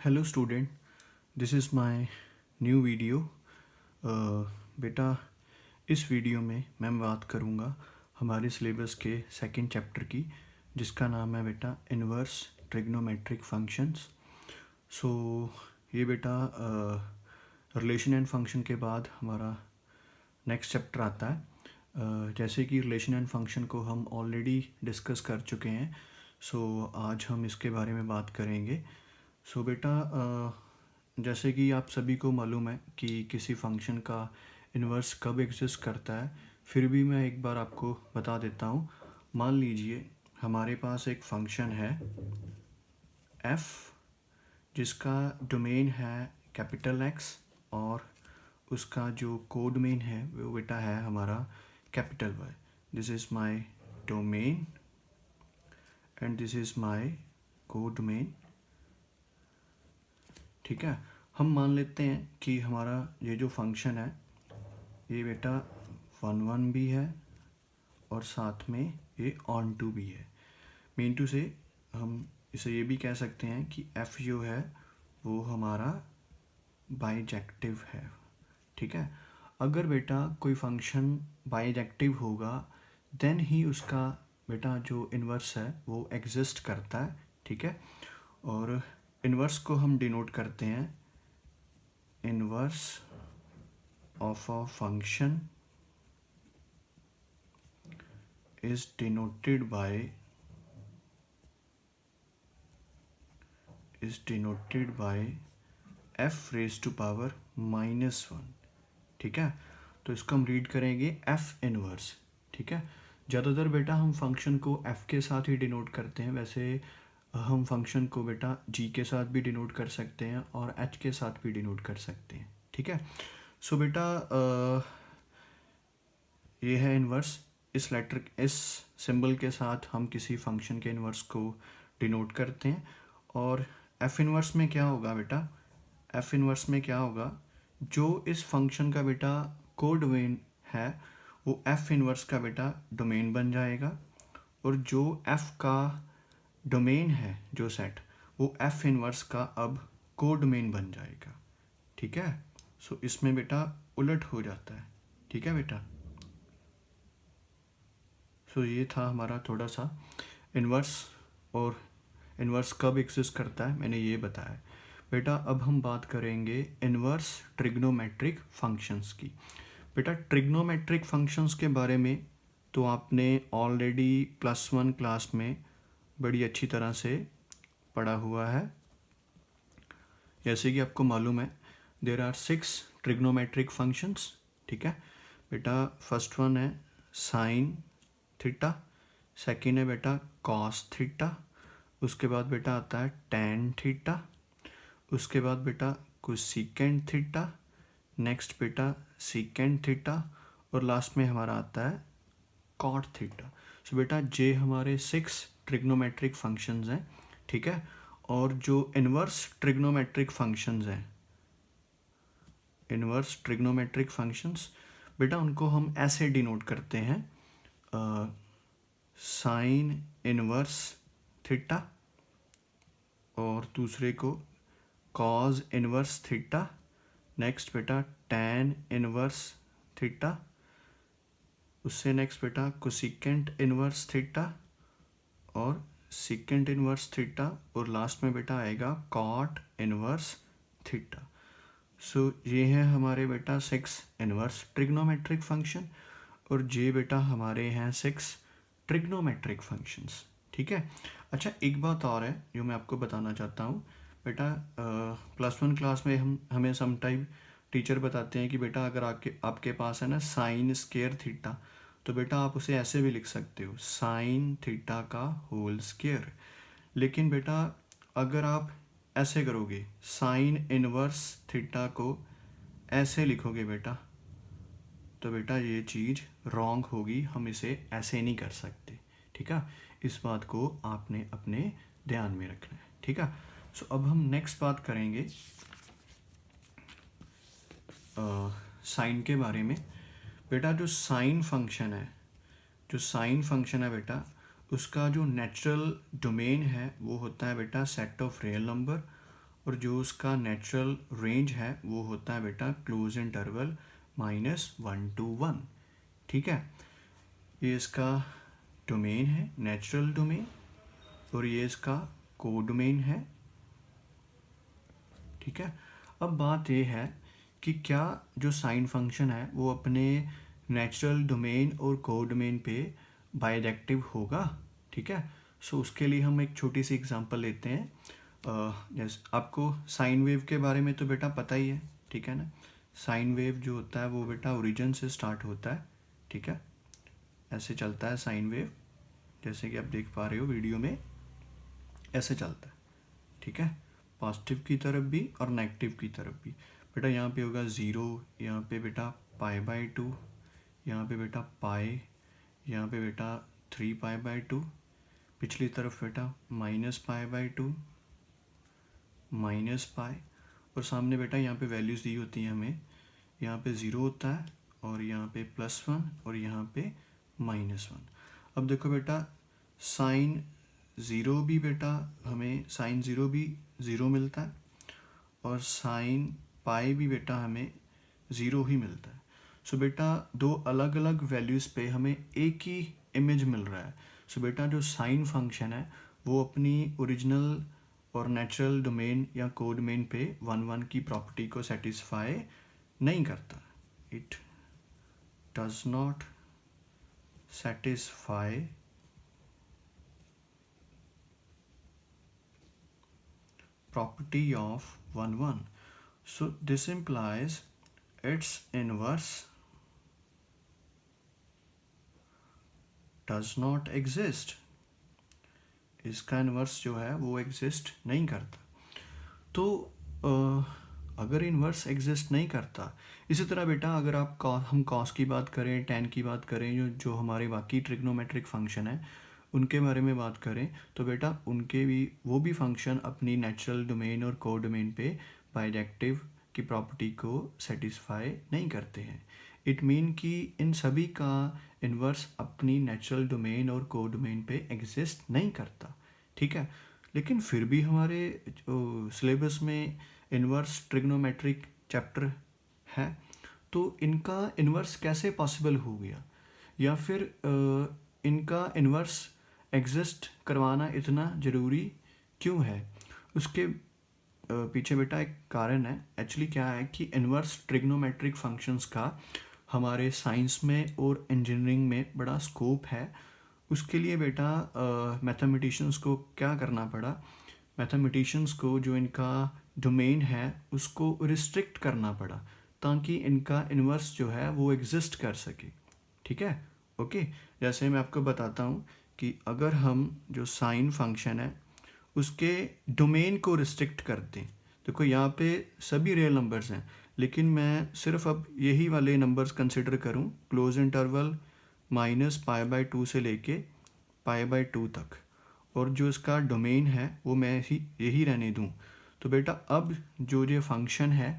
Hello student, this is my new video. बेटा, इस video में मैं बात करूँगा हमारे सिलेबस के सेकंड चैप्टर की, जिसका नाम है बेटा इनवर्स ट्रिग्नोमेट्रिक फंक्शंस। सो ये बेटा रिलेशन एंड फंक्शन के बाद हमारा नेक्स्ट चैप्टर आता है। जैसे कि रिलेशन एंड फंक्शन को हम ऑलरेडी डिस्कस कर चुके हैं, सो आज हम इसके बारे में बात करेंगे। सो बेटा, जैसे कि आप सभी को मालूम है कि किसी फंक्शन का इन्वर्स कब एग्जिस्ट करता है, फिर भी मैं एक बार आपको बता देता हूँ। मान लीजिए हमारे पास एक फंक्शन है f, जिसका डोमेन है कैपिटल X और उसका जो कोडोमेन है वो बेटा है हमारा capital Y। This is my domain and this is my codomain. ठीक है, हम मान लेते हैं कि हमारा ये जो फंक्शन है ये बेटा 1 भी है और साथ में ये ऑन टू भी है। मीन टू से हम इसे ये भी कह सकते हैं कि f जो है वो हमारा बाइजेक्टिव है। ठीक है, अगर बेटा कोई फंक्शन बाइजेक्टिव होगा देन ही उसका बेटा जो इन्वर्स है वो एग्जिस्ट करता है। ठीक है, और इन्वर्स को हम डिनोट करते हैं inverse of a function is denoted by f raised to power -1। ठीक है, तो इसको हम रीड करेंगे f इनवर्स। ठीक है, ज़्यादातर बेटा हम फंक्शन को f के साथ ही डिनोट करते हैं। वैसे हम फंक्शन को बेटा g के साथ भी डिनोट कर सकते हैं और h के साथ भी डिनोट कर सकते हैं। ठीक है, सो बेटा ये है इन्वर्स। इस सिंबल के साथ हम किसी फंक्शन के इन्वर्स को डिनोट करते हैं। और एफ इन्वर्स में क्या होगा बेटा, एफ इन्वर्स में क्या होगा, जो इस फंक्शन का बेटा कोडोमेन है वो एफ इन्वर्स का बेटा डोमेन बन जाएगा, और जो एफ का डोमेन है जो सेट, वो एफ इन्वर्स का अब कोडोमेन बन जाएगा। ठीक है, सो इसमें बेटा उलट हो जाता है। ठीक है बेटा, सो ये था हमारा थोड़ा सा इन्वर्स, और इन्वर्स कब एग्जिस्ट करता है मैंने ये बताया। बेटा अब हम बात करेंगे इन्वर्स ट्रिग्नोमेट्रिक फंक्शंस की। बेटा ट्रिग्नोमेट्रिक फंक्शंस के बारे में तो आपने ऑलरेडी +1 क्लास में बड़ी अच्छी तरह से पढ़ा हुआ है। जैसे कि आपको मालूम है देयर आर 6 ट्रिग्नोमेट्रिक फंक्शंस। ठीक है बेटा, फर्स्ट वन है साइन थीटा, सेकेंड है बेटा कॉस थीटा, उसके बाद बेटा आता है टैन थीटा, उसके बाद बेटा कोसेकेंट थीटा, नेक्स्ट बेटा सेकेंट थीटा, और लास्ट में हमारा आता है कॉट थीटा। सो बेटा ये हमारे 6 ट्रिग्नोमेट्रिक फंक्शंस हैं। ठीक है, और जो इन्वर्स ट्रिग्नोमेट्रिक फंक्शंस हैं, इन्वर्स ट्रिग्नोमेट्रिक फंक्शंस बेटा उनको हम ऐसे डिनोट करते हैं साइन इनवर्स थीटा, और दूसरे को कॉज इनवर्स थीटा, नेक्स्ट बेटा टैन इनवर्स थीटा, उससे नेक्स्ट बेटा कोसेकेंट इनवर्स थीटा और सेकेंट इनवर्स थीटा, और लास्ट में बेटा आएगा कॉट इनवर्स थीटा। सो ये हैं हमारे बेटा 6 इनवर्स ट्रिग्नोमेट्रिक फंक्शन, और ये बेटा हमारे हैं 6 ट्रिग्नोमेट्रिक फंक्शंस। ठीक है, अच्छा एक बात और है जो मैं आपको बताना चाहता हूँ बेटा। +1 क्लास में हमें सम टाइम टीचर बताते हैं कि बेटा अगर आपके पास है ना साइन स्क्वायर थीटा, तो बेटा आप उसे ऐसे भी लिख सकते हो साइन थीटा का होल स्क्वायर। लेकिन बेटा अगर आप ऐसे करोगे साइन इनवर्स थीटा को ऐसे लिखोगे बेटा, तो बेटा ये चीज़ रॉन्ग होगी, हम इसे ऐसे नहीं कर सकते। ठीक है, इस बात को आपने अपने ध्यान में रखना है। ठीक है, सो अब हम नेक्स्ट बात करेंगे साइन के बारे में। बेटा जो साइन फंक्शन है बेटा, उसका जो नेचुरल डोमेन है वो होता है बेटा सेट ऑफ रियल नंबर, और जो उसका नेचुरल रेंज है वो होता है बेटा क्लोज इंटरवल -1 to 1। ठीक है, ये इसका डोमेन है, नेचुरल डोमेन, और ये इसका कोडोमेन है। ठीक है, अब बात ये है कि क्या जो साइन फंक्शन है वो अपने नेचुरल डोमेन और कोडोमेन पे बाइजेक्टिव होगा। ठीक है, सो उसके लिए हम एक छोटी सी एग्जांपल लेते हैं। जैसे आपको साइन वेव के बारे में तो बेटा पता ही है, ठीक है ना। साइन वेव जो होता है वो बेटा ओरिजिन से स्टार्ट होता है। ठीक है, ऐसे चलता है साइन वेव, जैसे कि आप देख पा रहे हो वीडियो में, ऐसे चलता है। ठीक है, पॉजिटिव की तरफ भी और नेगेटिव की तरफ भी। बेटा यहाँ पे होगा 0, यहाँ पे बेटा π/2, यहाँ पे बेटा पाई, यहाँ पे बेटा 3π/2, पिछली तरफ बेटा -π/2, -π, और सामने बेटा यहाँ पे वैल्यूज़ दी होती हैं हमें। यहाँ पे 0 होता है, और यहाँ पे +1, और यहाँ पे -1। अब देखो बेटा साइन 0 भी बेटा हमें साइन 0 भी 0 मिलता है, और साइन पाई भी बेटा हमें 0 ही मिलता है। सो बेटा दो अलग अलग वैल्यूज़ पे हमें एक ही इमेज मिल रहा है। सो बेटा जो साइन फंक्शन है वो अपनी ओरिजिनल और नेचुरल डोमेन या कोडोमेन पे 1 की प्रॉपर्टी को सेटिस्फाई नहीं करता। It does not satisfy property of 1 so this implies its inverse does not exist। इसका इन्वर्स जो है वो एग्जिस्ट नहीं करता। तो अगर इन्वर्स एग्जिस्ट नहीं करता, इसी तरह बेटा अगर आप हम कॉस की बात करें, टेन की बात करें, जो हमारे बाकी ट्रिग्नोमेट्रिक फंक्शन है उनके बारे में बात करें, तो बेटा उनके भी वो भी फंक्शन अपनी नेचुरल डोमेन और कोडोमेन पे बाइजेक्टिव की प्रॉपर्टी को सेटिस्फाई नहीं करते हैं। इट मीन कि इन सभी का इन्वर्स अपनी नेचुरल डोमेन और कोडोमेन पे एग्जिस्ट नहीं करता। ठीक है, लेकिन फिर भी हमारे सिलेबस में इन्वर्स ट्रिग्नोमेट्रिक चैप्टर है, तो इनका इन्वर्स कैसे पॉसिबल हो गया, या फिर इनका इन्वर्स एग्जिस्ट करवाना इतना ज़रूरी क्यों है, उसके पीछे बेटा एक कारण है। एक्चुअली क्या है कि इन्वर्स ट्रिग्नोमेट्रिक फंक्शंस का हमारे साइंस में और इंजीनियरिंग में बड़ा स्कोप है। उसके लिए बेटा मैथमेटिशियंस को क्या करना पड़ा, मैथमेटिशियंस को जो इनका डोमेन है उसको रिस्ट्रिक्ट करना पड़ा, ताकि इनका इन्वर्स जो है वो एग्जिस्ट कर सके। ठीक है, ओके। जैसे मैं आपको बताता हूँ कि अगर हम जो साइन फंक्शन है उसके डोमेन को रिस्ट्रिक्ट कर दें, देखो यहाँ पे सभी रियल नंबर्स हैं, लेकिन मैं सिर्फ अब यही वाले नंबर्स कंसिडर करूँ, क्लोज इंटरवल -π/2 से लेके π/2 तक, और जो इसका डोमेन है वो मैं यही रहने दूँ, तो बेटा अब जो ये फंक्शन है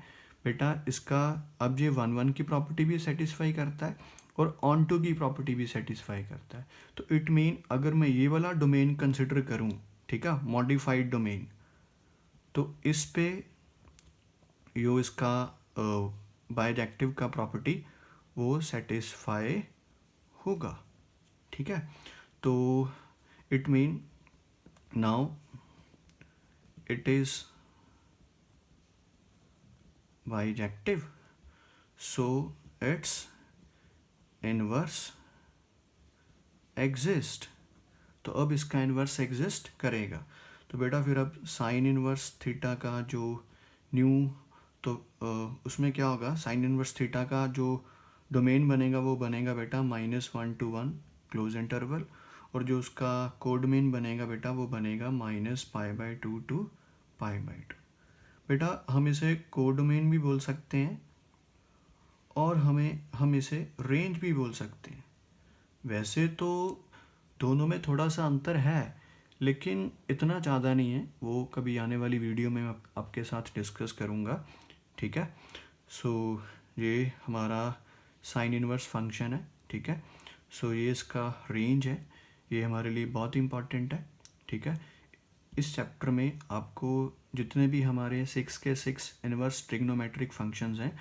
बेटा इसका अब ये 1 की प्रॉपर्टी भी सेटिस्फाई करता है और ऑन टू की प्रॉपर्टी भी सेटिस्फाई करता है। तो इट मीन अगर मैं ये वाला डोमेन कंसिडर करूँ, ठीक है, मॉडिफाइड डोमेन, तो इस पे यो इसका बाइजेक्टिव का प्रॉपर्टी वो सेटिस्फाई होगा। ठीक है, तो it mean now it is bijective, so it's inverse exist. तो अब इसका इन्वर्स एग्जिस्ट करेगा। तो बेटा फिर अब साइन इन्वर्स थीटा का जो न्यू, तो उसमें क्या होगा, साइन इन्वर्स थीटा का जो डोमेन बनेगा वो बनेगा बेटा -1 to 1 क्लोज इंटरवल, और जो उसका कोडोमेन बनेगा बेटा वो बनेगा -π/2 to π/2। बेटा हम इसे कोडोमेन भी बोल सकते हैं और हम इसे रेंज भी बोल सकते हैं। वैसे तो दोनों में थोड़ा सा अंतर है, लेकिन इतना ज़्यादा नहीं है, वो कभी आने वाली वीडियो में मैं आपके साथ डिस्कस करूँगा। ठीक है, सो ये हमारा साइन इनवर्स फंक्शन है। ठीक है, सो ये इसका रेंज है, ये हमारे लिए बहुत इंपॉर्टेंट है। ठीक है, इस चैप्टर में आपको जितने भी हमारे 6 के 6 इनवर्स ट्रिग्नोमेट्रिक फंक्शंस हैं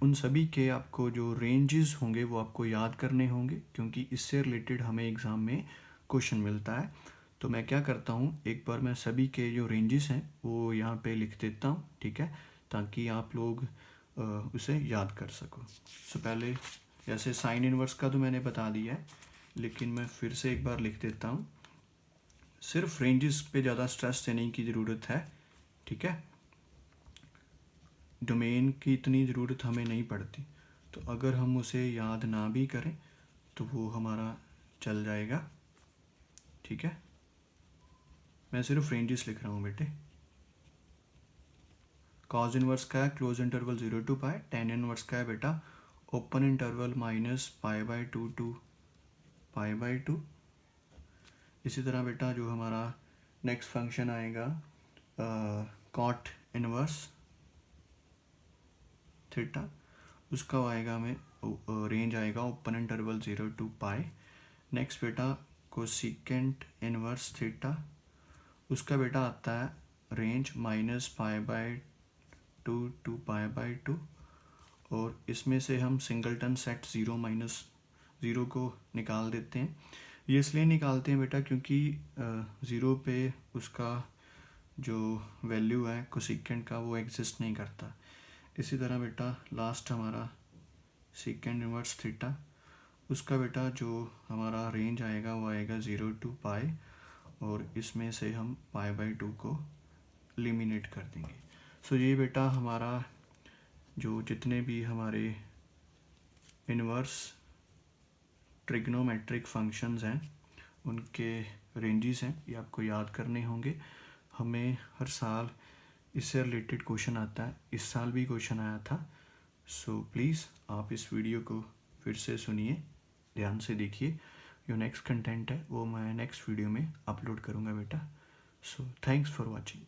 उन सभी के आपको जो रेंजेस होंगे वो आपको याद करने होंगे, क्योंकि इससे रिलेटेड हमें एग्ज़ाम में क्वेश्चन मिलता है। तो मैं क्या करता हूँ, एक बार मैं सभी के जो रेंजेस हैं वो यहाँ पे लिख देता हूँ, ठीक है, ताकि आप लोग उसे याद कर सको। सो पहले जैसे साइन इनवर्स का तो मैंने बता दिया है, लेकिन मैं फिर से एक बार लिख देता हूँ। सिर्फ रेंजेस पे ज़्यादा स्ट्रेस देने की ज़रूरत है, ठीक है, डोमेन की इतनी ज़रूरत हमें नहीं पड़ती। तो अगर हम उसे याद ना भी करें तो वो हमारा चल जाएगा, ठीक है। मैं सिर्फ रेंजेस लिख रहा हूँ बेटे। कॉज इनवर्स का है close interval 0 to pi, tan inverse का है बेटा ओपन इंटरवल -π/2 to π/2। इसी तरह बेटा जो हमारा नेक्स्ट फंक्शन आएगा कॉट इनवर्स थीटा, उसका आएगा हमें रेंज आएगा open interval 0 to pi. Next बेटा कोसिकेंट इनवर्स थीटा, उसका बेटा आता है रेंज -π/2 to π/2। और इसमें से हम सिंगलटन सेट 0 को निकाल देते हैं। ये इसलिए निकालते हैं बेटा क्योंकि 0 पे उसका जो वैल्यू है कोसिकेंट का वो एग्जिस्ट नहीं करता। इसी तरह बेटा लास्ट हमारा सेकेंड इनवर्स थीटा, उसका बेटा जो हमारा रेंज आएगा वो आएगा 0 to पाई, और इसमें से हम π/2 को एलिमिनेट कर देंगे। सो ये बेटा हमारा जो जितने भी हमारे इनवर्स ट्रिग्नोमेट्रिक फंक्शंस हैं उनके रेंजेस हैं, ये आपको याद करने होंगे। हमें हर साल इससे रिलेटेड क्वेश्चन आता है, इस साल भी क्वेश्चन आया था। सो प्लीज़ आप इस वीडियो को फिर से सुनिए, ध्यान से देखिए। जो नेक्स्ट कंटेंट है वो मैं नेक्स्ट वीडियो में अपलोड करूँगा बेटा। So thanks for watching.